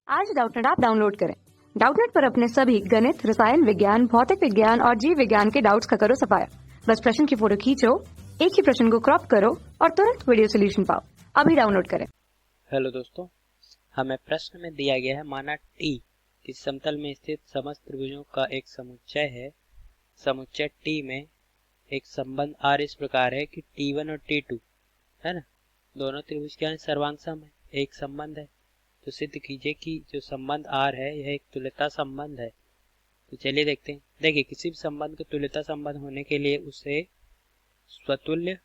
आज Doubtnut app download करें। Doubtnut पर अपने सभी गणित, रसायन विज्ञान, भौतिक विज्ञान और जीव विज्ञान के डाउट्स का करो सफाया। बस प्रश्न की फोटो खींचो, एक ही प्रश्न को क्रॉप करो और तुरंत वीडियो सोल्यूशन पाओ। अभी डाउनलोड करें। हेलो दोस्तों, हमें प्रश्न में दिया गया है माना टी किसी समतल में स्थित समस्त त्रिभुजों का एक समुच्चय है। समुच्चय टी में एक संबंध आर इस प्रकार है कि T1 और T2 है ना, दोनों त्रिभुज के सर्वांग सम है, एक संबंध है। तो सिद्ध कीजिए कि जो संबंध आर है यह एक तुल्यता संबंध है। तो चलिए देखते हैं। देखिए, किसी भी संबंध के तुल्यता संबंध होने के लिए उसे स्वतुल्य,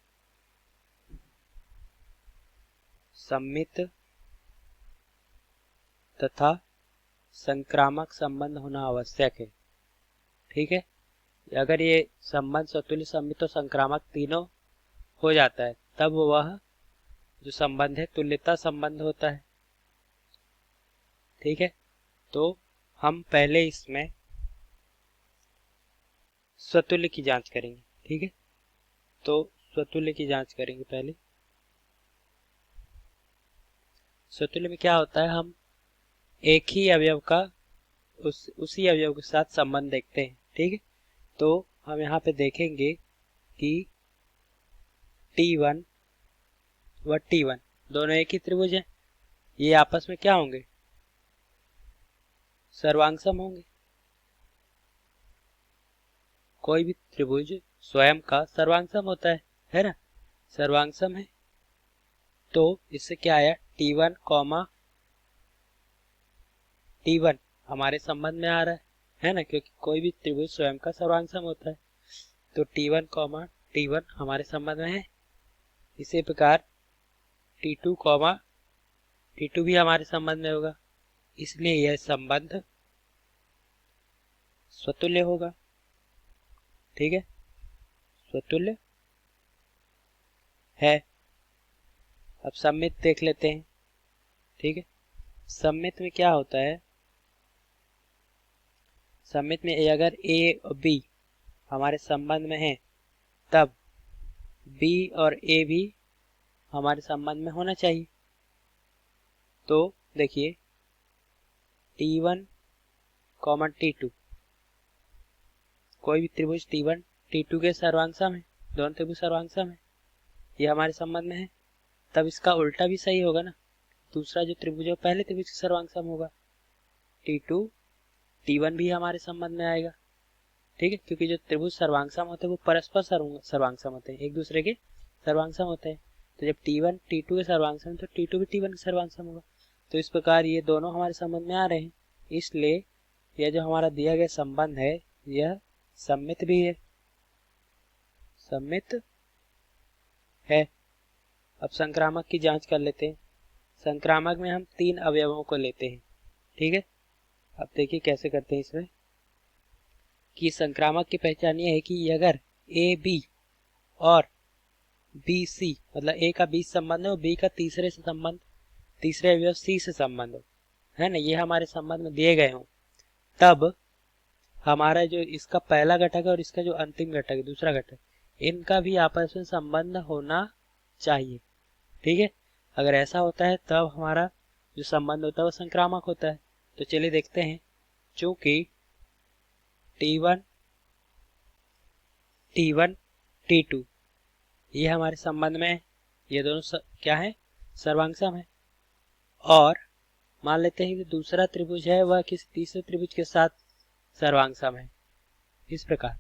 सममित तथा संक्रामक संबंध होना आवश्यक है। ठीक है, अगर ये संबंध स्वतुल्य, सममित और संक्रामक तीनों हो जाता है तब वह जो संबंध है तुल्यता संबंध होता है। ठीक है, तो हम पहले इसमें स्वतुल्य की जांच करेंगे। ठीक है, तो स्वतुल्य की जांच करेंगे। पहले स्वतुल्य में क्या होता है, हम एक ही अवयव का उसी अवयव के साथ संबंध देखते हैं। ठीक है, तो हम यहाँ पे देखेंगे कि T1 व T1 दोनों एक ही त्रिभुज हैं। ये आपस में क्या होंगे, सर्वांगसम होंगे। कोई भी त्रिभुज स्वयं का सर्वांगसम होता है ना, सर्वांगसम है। तो इससे क्या आया, T1 T1 हमारे संबंध में आ रहा है ना, क्योंकि कोई भी त्रिभुज स्वयं का सर्वांगसम होता है। तो T1 T1 हमारे संबंध में है। इसी प्रकार T2 T2 भी हमारे संबंध में होगा, इसलिए यह संबंध स्वतुल्य होगा। ठीक है, स्वतुल्य है। अब सममित देख लेते हैं। ठीक है, सममित में क्या होता है, सममित में अगर A और B हमारे संबंध में है तब B और A भी हमारे संबंध में होना चाहिए। तो देखिए, T1 T2 कोई भी त्रिभुज T1 T2 के सर्वांगसम है, दोनों त्रिभुज सर्वांगसम है, ये हमारे संबंध में है। तब इसका उल्टा भी सही होगा ना, दूसरा जो त्रिभुज है पहले त्रिभुज के सर्वांगसम होगा, T2 T1 भी हमारे संबंध में आएगा। ठीक है, क्योंकि जो त्रिभुज सर्वांगसम होते हैं वो परस्पर सर्वांगसम होते हैं, एक दूसरे के सर्वांगसम होते हैं। तो जब T1 T2 के सर्वांगसम तो T2 भी T1 के सर्वांगसम होगा। तो इस प्रकार ये दोनों हमारे संबंध में आ रहे हैं, इसलिए यह जो हमारा दिया गया संबंध है यह सममित भी है, सममित है। अब संक्रामक की जांच कर लेते हैं। संक्रामक में हम तीन अवयवों को लेते हैं। ठीक है, अब देखिए कैसे करते हैं इसमें कि संक्रामक की पहचान ये है कि अगर ए बी और बी सी, मतलब ए का बी संबंध है और बी का तीसरे से संबंध, तीसरे अवयव सी से संबंध हो, है ना, ये हमारे संबंध में दिए गए हों, तब हमारा जो इसका पहला घटक है और इसका जो अंतिम घटक है, दूसरा घटक, इनका भी आपस में संबंध होना चाहिए। ठीक है, अगर ऐसा होता है तब हमारा जो संबंध होता है वो संक्रामक होता है। तो चलिए देखते हैं। चूंकि T1 T2 ये हमारे संबंध में है, ये दोनों क्या है, सर्वांगसम है। और मान लेते हैं कि दूसरा त्रिभुज है वह किसी तीसरे त्रिभुज के साथ सर्वांगसम है, इस प्रकार।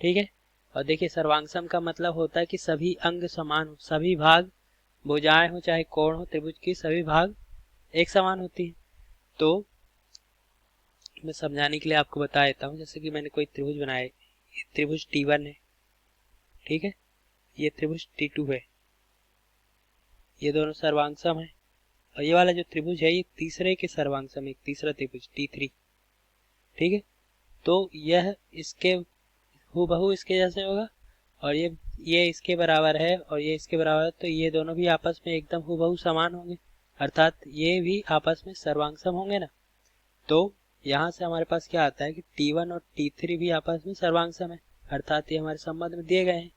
ठीक है, और देखिए सर्वांगसम का मतलब होता है कि सभी अंग समान हो, सभी भाग, भुजाएं हो चाहे कोण हो, त्रिभुज की सभी भाग एक समान होती है। तो मैं समझाने के लिए आपको बता देता हूँ। जैसे कि मैंने कोई त्रिभुज बनाया, ये त्रिभुज T1 है, ठीक है, ये त्रिभुज T2 है, ये दोनों सर्वांगसम है। और ये वाला जो त्रिभुज है ये तीसरे के सर्वांगसम, एक तीसरा त्रिभुज T3। ठीक है, तो यह इसके हूबहू इसके जैसे होगा और ये इसके बराबर है और ये इसके बराबर है, तो ये दोनों भी आपस में एकदम हूबहू समान होंगे, अर्थात ये भी आपस में सर्वांगसम होंगे ना। तो यहाँ से हमारे पास क्या आता है कि T1 और T3 भी आपस में सर्वांगसम है, अर्थात ये हमारे संबंध में दिए गए हैं।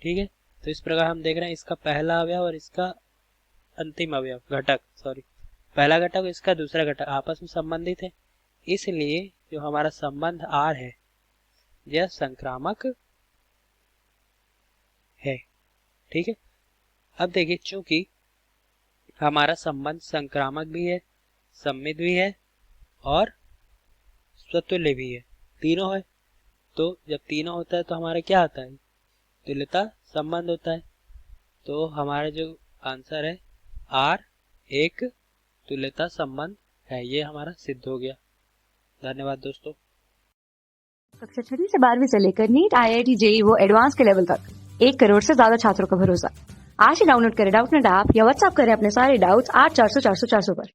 ठीक है, तो इस प्रकार हम देख रहे हैं इसका पहला अवयव और इसका अंतिम अवयव घटक, पहला घटक इसका दूसरा घटक आपस में संबंधित है, इसलिए जो हमारा संबंध R है यह संक्रामक है। ठीक है, अब देखिए चूंकि हमारा संबंध संक्रामक भी है, सम्मित भी है और स्वतुल्य भी है, तीनों है, तो जब तीनों होता है तो हमारा क्या होता है, तुल्यता संबंध होता है। तो हमारा जो आंसर है R एक तुल्यता संबंध है, ये हमारा सिद्ध हो गया। धन्यवाद दोस्तों। कक्षा 6वीं से 12वीं से लेकर नीट, IIT, JEE वो एडवांस के लेवल तक 1 करोड़ से ज्यादा छात्रों का भरोसा। आज ही डाउनलोड करें डाउटनेट ऐप या व्हाट्सएप करें अपने सारे डाउट्स 8400 400 400 पर।